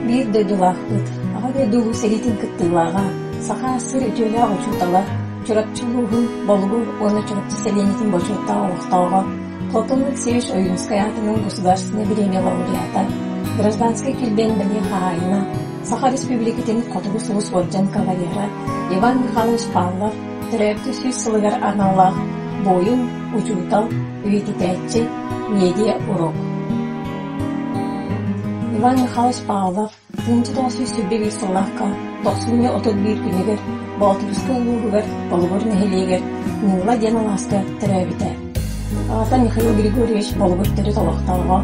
bir dödülahbıt, ağa dödülü seritin kıttılağına, sağa sır ötüyle uçurtala, çorapçılığı bolgur, ona çorapçı selenitin boçutta oğuhtağına, Платонлык Севиш Ойынскаятының государственный премия лауреата, гражданской килбендали хаайна, Саха Республикатын Котугу Сулус Орджан кавалера Иван Михайлович Павлов, түрәпті сөз сылығар арналақ, бойын, учутал, үйететәтчі, медиа урок. Иван Михайлович Павлов, 1901 сыллаққа, 91 күнігер, Балтырысқы ұлығығыр, болғыр нәхелегер, Нила Деналаска түрәбіті. Ата Михаил Григорьевич болбур түрі толықтауға,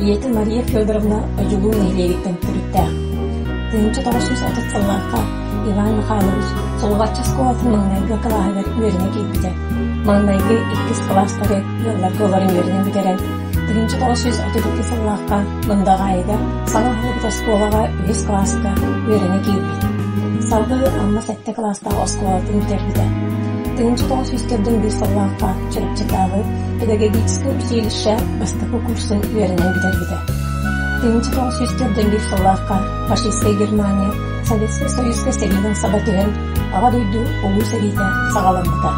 Иеті Мария Федоровна өжілу нәйлегеттен түріттәқ. 1930 сыллаққа Иван Михайлович солғатчы сколатын маңнайғы қылағығыр өріне кейбіті. Маңнайғы 2 кластары еллар қоларын өріне бүдерен. 1932 сыллаққа мұндағы айға Саңағылыбыта сколаға 3 классқа өріне кейбіті. Салғы амма 7 класста осколатын бүдербіті. 1904 сыллаққа чырыпчытағы педагогическое училище бастапы курсын үйерінен бітер-біді. 1904 сыллаққа фашистская Германия, Советский Союзға сәрінің сабатығын аға дойду олу сәриті сағаламыда.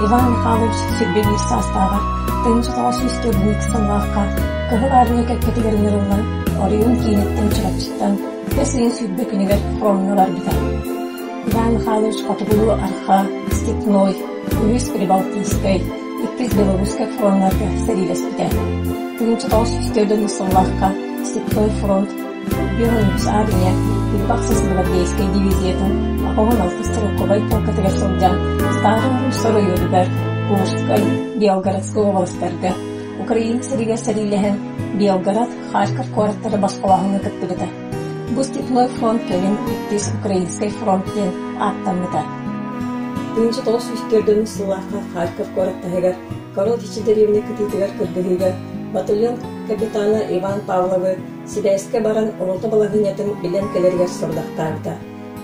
Иван Михайлович сүрбегі састаға 1904 сыллаққа кығыл арыны кәпкетігерінер олан орыйын кейінеттен чырапчыттан көсілін сүрбе күнігер фронналар бітер. Иван Михайлович Котугулу арха, Степной, Уюз Прибалтийской, Икпиз Белорусской фронтларға сәрилес бітер. 1904 сыллаққа Степной фронт, Белорус армия, Юбақсыз гвардейской дивизиятын, Апован 6 стрелковой полкатыгер солдян, Старым Русорой өрігер, Курской, Белгородской областарға, Украин сәріге сәрилеген Белгород, Харьков қораттары басқалағыны күтті біті. Бұл Степной фронт көлін Икпиз Украинской фронттен аттанмыда. 1904 сыллаққа Харьков қораттағығар, Коротичи деревіне күтетігер күрдігігер, батальон капитаны Иван Павловы Сибайске баран олты балағынетін білен кәлергер сұрдақтарыда.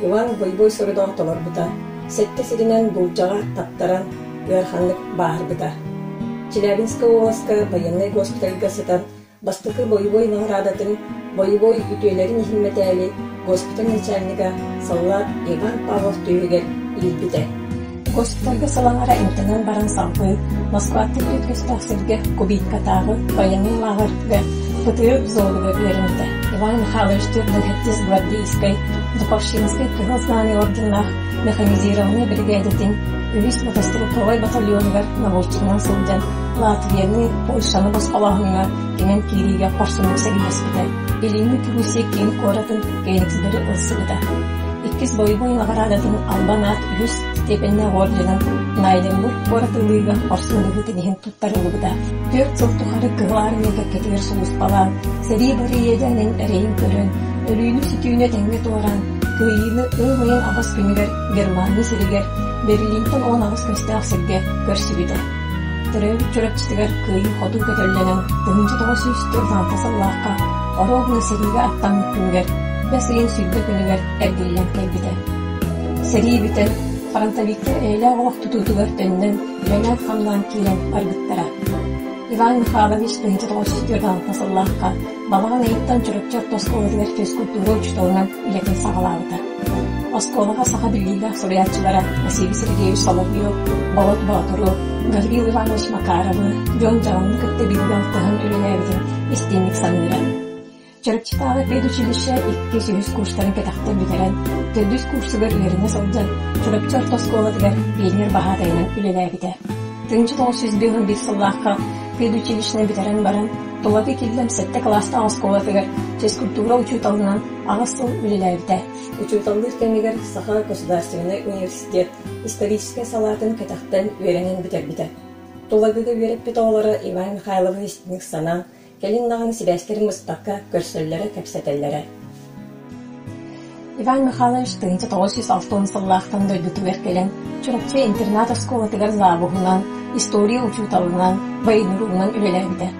Иван бой-бой сұрыда отолар бұта. Сәтті сирінен бұлжаға таптаран үйарханлық бағыр бұта. Челябинскі оласқа военный госпитальға сытан бастықы бой-бой нағырадатын бой-бой үтөйлерін химметәлі госпиталь начальнига саллар Иван Павлов түйігер елбіті. Госпитальға салаңара имтинан баран салғы Москватты өткіз тақсырға кубитка тағы военный лағырға пытығы золығы өрінді. Иван Михайлович Түрдігіттіз гвардейской, Духовщинской крылзнаны орденах механизированный бригадетін Уюз мотострелковой батальонығар наводчынан сылдан Латвияны, Польшаны басқалағына кемен кириге қарсының сәгілеспіді. Еліні Пүрусия кейін қоратын кейніксіздері ұлсығыда. Иккіз бой-бой нағарадатын Албанат Уюз степенне орденын Найденбург қоратылыға қарсынығы тенеген тұттарылығыда. 4 жыл тұқары кығыларыны кәккетігер сұлыс балан, сәрей бары еденің әрейін көрін, өлүйіні сүтүйіне тәңге туаран, күйіні ұлғайын ағыз күнігер Германия сірігер, Берлинтен 10 ағыз көсті ақсырге көрсібіді. Түрәуі чөрөпчітігер күйі ходу көтөлленің 1904 сыллаққа орогыны сәрейге аттанып күнгер, бәсігін сүрді күнігер әргеллен кәлбіді. Сәрей бітін фронтовиктер әйлі оғық тұтудығыр төннің үйәнәт қамдан кейлен аргыттара. Иван Михайлович 1904 сыллаққа балаған әйттан чөрөпчөр тосколыдығыр физкультура учтауынан үлетін сағалауыда. Осколыға саға білгейді сориятчылара Василий Сергеевич Соловьев, Болот Батуру, Гаврил Иванович Макаровы, Жон Жауны күтті білгалтығын үлеләудің истенлік саныра. Чөрөпчітағы педучилище 200 курстарын кәтәқті бүтерен, 400 курсығыр үйеріне солдан, чөрөпчөр тосколыдығыр пионер бағадайынан үлеләуді. 1901 сыллаққа педучилищені бүтерен баран, Тулады келдім 7 класста осколыдығыр, физкультура учуталынан ағыстыл үлеләуді. Учуталды кәмегер Саха Государственный университет исторический салатын кәтәқтен үйеренен бүтер-біті. Туладыға үйеріп біті олары Иван Михайловы істінік санан, Келин нағын Сибайскер мұстаққа көрсөллері кәпсәтеллері. Иван Михайлович 1906 сыллақтан дөйдітігер келен, чүріпче интернат осколатығыр забығынан, история учуталынан, байыныруынан үлеләбіді.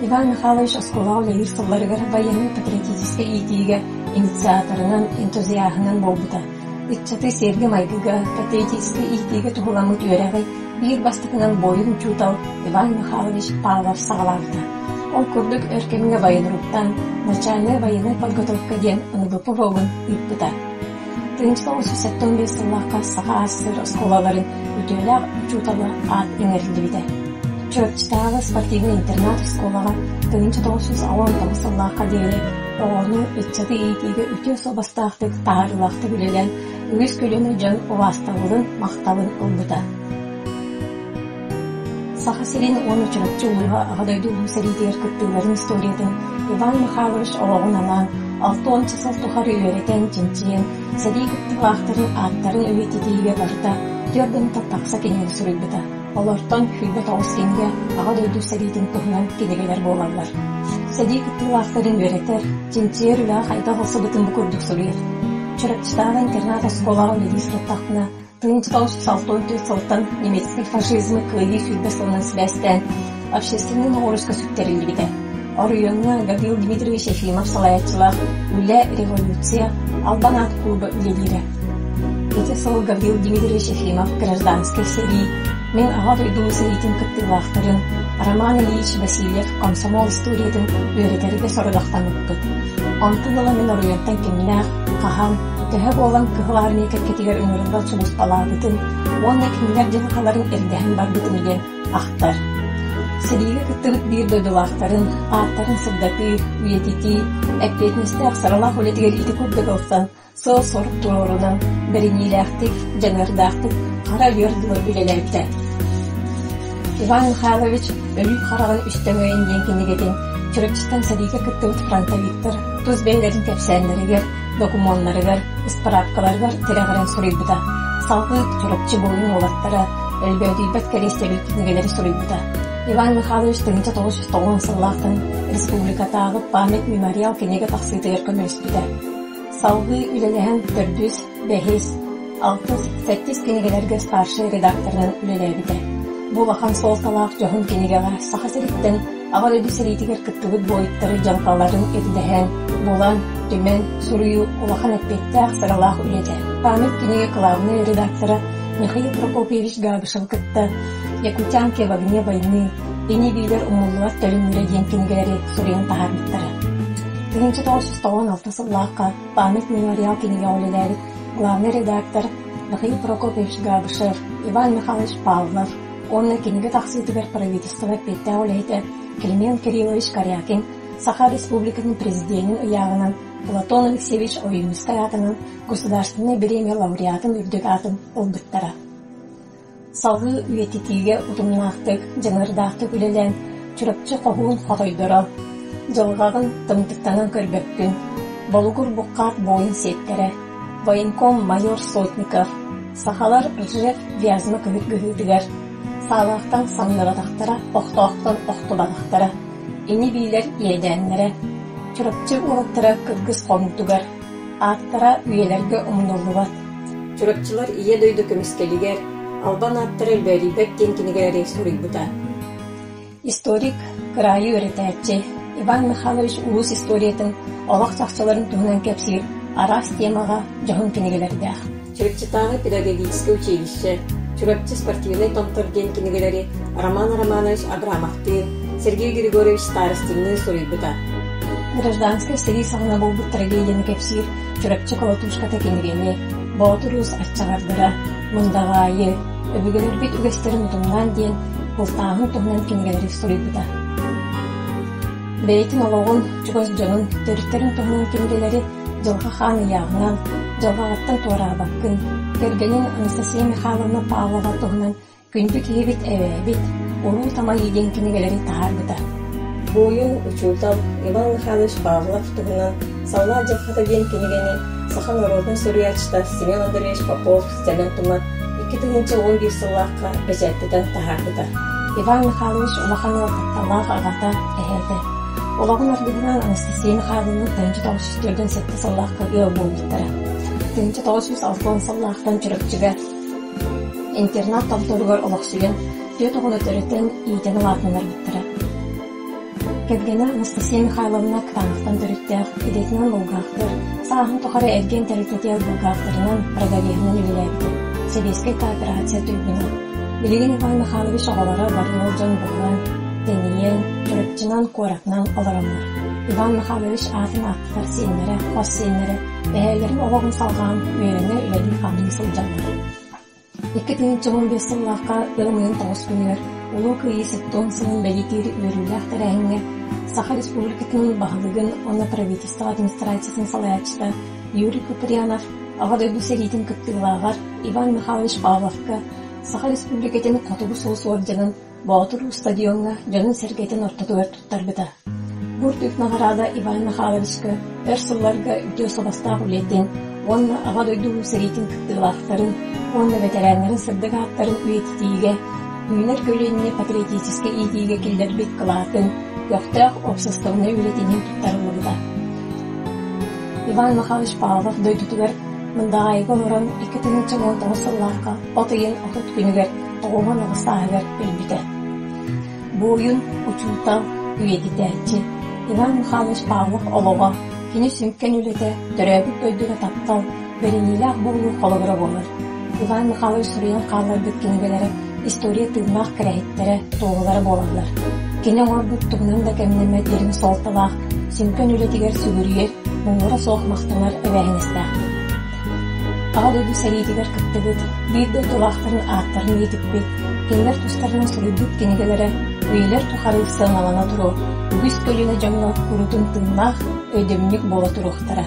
Иван Михайлович оскола олайыр сылларығыр военный патриотический итиге инициаторынан, энтузиахынан болбыда. Итчаты сергі майгыға патриотический итиге тұғыламыт өрәғай, бір бастықынан бойын учутал Иван Михайлович Павлов сағаларды. Ол курдук өркемге байынруттан, начальная военная подготовка ден НВП рогын үппіта. 1975 сыллаққа сақа астыр осколаларын үтелі учуталы ат еңерілді біде. Чөрчтағы спортивный интернат осколаға 1919 сыллаққа дейлі оғыны үтчаты ейтегі үте собастақтық тағарылақты білелен үгіз көлені жан ұвастағылын мақталын ұлбыта. Сақа селен оны чөрчі ұлыға ағадайды ұлысаридер күттілерін историятын Иван Михайлович оғын алан 6-10 сыл тұхары өретен жинчиен сәдей күттілақтарын аттарын өвететейге барда түрдің тақтақса кенегі сүрілбіта. Олортон хүлбет ауыз кенге ағадайды сәрейдің тұхынан кенегелер болалар. Сәдей күттілақтарын өретер, жинчиер үлі қайда болсы бұтын бұкырдық сүрер. Чөрчтағы интернат осколаға ледис рұттақына 1964 сылтан немецкий фашизмы кылыги хүлбес онын сібәстен общественный нағырышқа сүттерілі біде. Орыйонна Гаврил Дмитриевич Ефимов салаятчылар үлі революция Албанат клубы үлелері. Эти сол Гаврил Дмитриевич Ефимов гражданский серий мен аға дойду сәрейтін күттілақтарын Роман Ильич Васильев комсомол историятын өретеріге сорудақтан ұппыт. Онтылыла мен орыйонтан кемінақ, қахан, төһө болан кыһыларыны кәткетигер өмірінде чулус балағытын, онна кемілер жылқаларын әрдәһін барбытын еген ақтар. Сәрейге күттігіт бір дөділақтарын, аттарын сырдаты, үйететі, әкпетнесті ақсаралақ өлетігер иті көрді қылсан, сол сорып тұрорынан, бірінейләқтік, жанырдақтық, қара үйерділер білеләйті. Иван Михайлович өліп қарағын үстен өйін денкенегетін, чөрөпчістен сәрейге күттігіт фронтовиктер, тұз бәйлерін кәпсәнлерігер, документларыгар, справкаларыгар тирәгәрен сұрайбыта. Салғы чөрөпчі болуын олаттара, өлбәудейбәт кәрестебіл кітнігелері сұрайбыта. Иван Михайлович 1990 сыллақтың республикатағы памет мемориал кенеге тақсыйтығыр көміріспіді. Салғы үлелеген 400, 5, 6, 7 кенегелерге старший редакторының үлелебіді. Бұл ақан сол талақ жоғын кенегеға сақа сәріттен ағар өді сәритігер күттігіт бойыттары жалқаларын өтідіген, болан, төмен, сұруyu улахан әтпетті ақсаралақ үледі. Памет кенеге главный редакторы Михаил Прокопьевич Габышев кітті. Якутянке в огне войны, и не билер умуллар төлімірі денкенгелері сұруян тағарбыттары. 1996 сыллаққа памет мемориал кенеге олелері главный редактор Михаил Прокопьевич Габышев, Иван Михайлович Павлов, онны кенеге тақсыйтығыр правительствовар петті олейді Климент Кириллович Корякин, Саха Республиканың президентінің ұяғынан Платон Алексеевич Ойыныстай атының государственный премия лауреатын үрдік атын ұлбыттара. Салғы үйететіге ұтымнақтық, жанырдақтық үлелен чүріпчі қоғуын қотойдыры, жылғағын тымтықтанын көрбөккін, болуғыр бұққат бойын сеттері, военком майор Сотников, сахалар Ржев вязмы күйік гүхілдігер, сағлақтан саңнырадақтара, оқты-оқтан оқты-бағақтара, ені билер иеденлері, чүріпчі ұлықтыра кіргіз қомтугар, аттара үйелерге ұмынылуат. Чүріпчілер ие дөйді көміскелігер, Албан аттары бәрібек денкенегері сұрайбыта. Историк крайы өретәтчі Иван Михайлович улус историятын олақ сақчыларын туғынан кәпсір арас темаға жоғын кенегелердәқ. Чүріпчітағы педагогическое училище, чүріпчі спортивный томтыр денкенегелері Роман Романович Абрамовты, Сергей Григорьевич Старостинны сұрайбыта. Гражданская сирий сағына бұл бұт трагедияны кәпсір чүріпчі колотушқата кенегені, Баутурус аччағардыра, мұндағайы, өбігілер бит үгестерін ұтымнан дейін бұлтағын тұғынан кенегелері сұрайбыта. Бәйтін олығын жүгіз жонын төріттерін тұғынан кенегелері жылға хан яғынан, жылға аттан туара баққын, кергенін Анастасия Михайловна Павлова тұғынан күнді кейбіт әвәбіт, ору тама еден кенегелері тағарбыта. Бойын учултал Иван Михайлович Павлов тұғынан саула жылқата ден кенегені Саха народный сурьячта Семен Андреевич Попов стәлен тума 2011 сыллаққа бәжәттіден тағардыда. Иван Михайлович улахан ортақталақ ағата әйді. Олағын ардығынан Анастасия Михайловна 1904 сәтті сыллаққа өй болдықтары. 1906 сыллақтан жүріпчіге интернат талдырғар олақсүйен төт оғыны түреттен үйден алатынлар біттірі. Кәдгені Анастасия Михайловна Кранықтан түреттәқ, едетінен болғақтыр, сағын тұқары әрген тәрітетел болғақтырынан проговерінен үлеләйді. Себеске кооперация түйгіні. Білеген Иван Михайлович оғалара барын олжан болған, Дениен, Кырыкчынан Коракнан оларамар. Иван Михайлович атын аттар сенлері, қос сенлері, бәйелерін олағын салған өйрені үләді қамын сылжалар. 2015 жыллаққа ылымын 9 күнер, улу күйі 10 сылын бәлетері өрілі ақтарайынға Саха Республикатының бағылығын оны правительство администрациясын салаячта Юрий Куприянов ағад өйді сәретін күттігілағар Иван Михайлович Павловка Саха Республикатын қотығы соғыс орденін Баутуру стадионға жөнін сәргейтін ортадуар тұттар бұда. Бұр түкнағарада Иван Михайловичка әр сылларға үтеу собастақ үлетін, онына ағад өйді сәретін күттігілақтарын, онына ветеранларын сырдығы аттарын үйетітіге, үйінер көлініне патриотическе идеге келдер бек қылатын, Göktağ obsestovuna üretinin tuttarılığıda. Иван Михайлович Павлов дөйтүтүгер мында айга орон 2019 сылларга отыйын отут күнүгер тоғуман оғыстағыр өлбіті. Бу ойын учултал үйедітәтчі Иван Михайлович Павлов олуға кені сүмккен үлеті төрәбіт дөйдігі таптал беренилақ болу қолығыры болыр. Иван Михайлович сұрыян қалар бүткенігелері история тылмақ кірәйттері тоғылары болалар. Кені орбут тұғынан да кәмінемет ерін солталақ, сүмкін үлетігер сүгірер, мұңғыра соқмақтыңар әвәйіністәқті. Ағад өді сәлейтігер күттігіт, бейді тұлақтарын аттарын етіп бет, кенлер тұстарының сұрыдып кенегелері, өйлер тұқарып сыңалана тұру, үгіз көліне жаңлап күрітін тыңнақ, өйдемнік бола тұруқтара.